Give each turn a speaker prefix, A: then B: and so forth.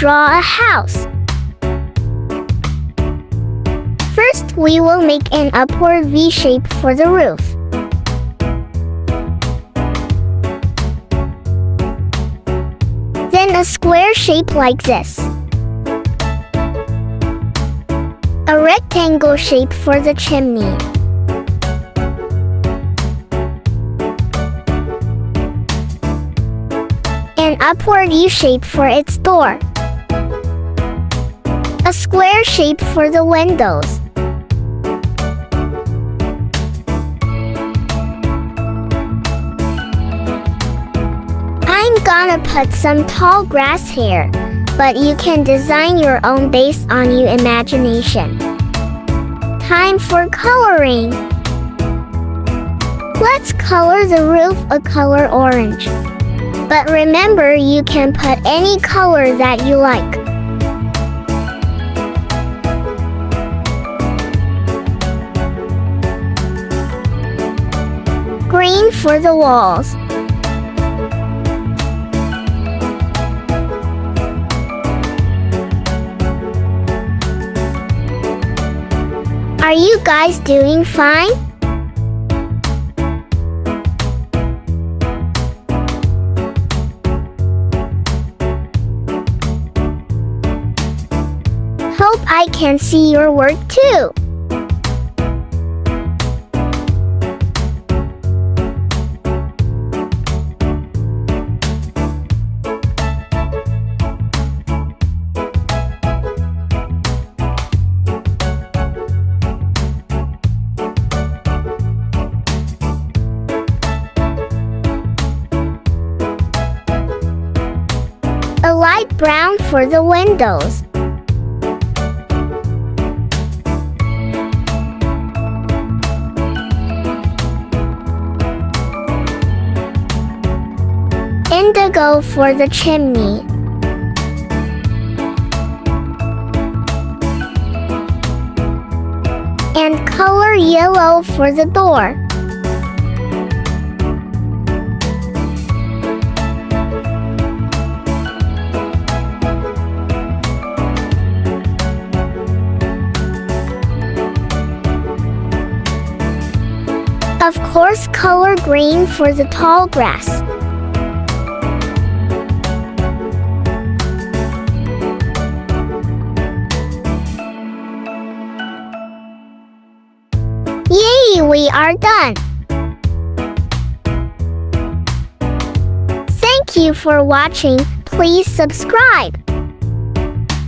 A: draw a house. First, we will make an upward V shape for the roof. Then a square shape like this. A rectangle shape for the chimney. An upward U shape for its door. A square shape for the windows. I'm gonna put some tall grass here, but you can design your own based on your imagination. Time for coloring. Let's color the roof a color orange. But remember, you can put any color that you like. Green for the walls. Are you guys doing fine? Hope I can see your work too. A light brown for the windows. Indigo for the chimney. And color yellow for the door. Of course, color green for the tall grass. Yay, we are done! Thank you for watching. Please subscribe.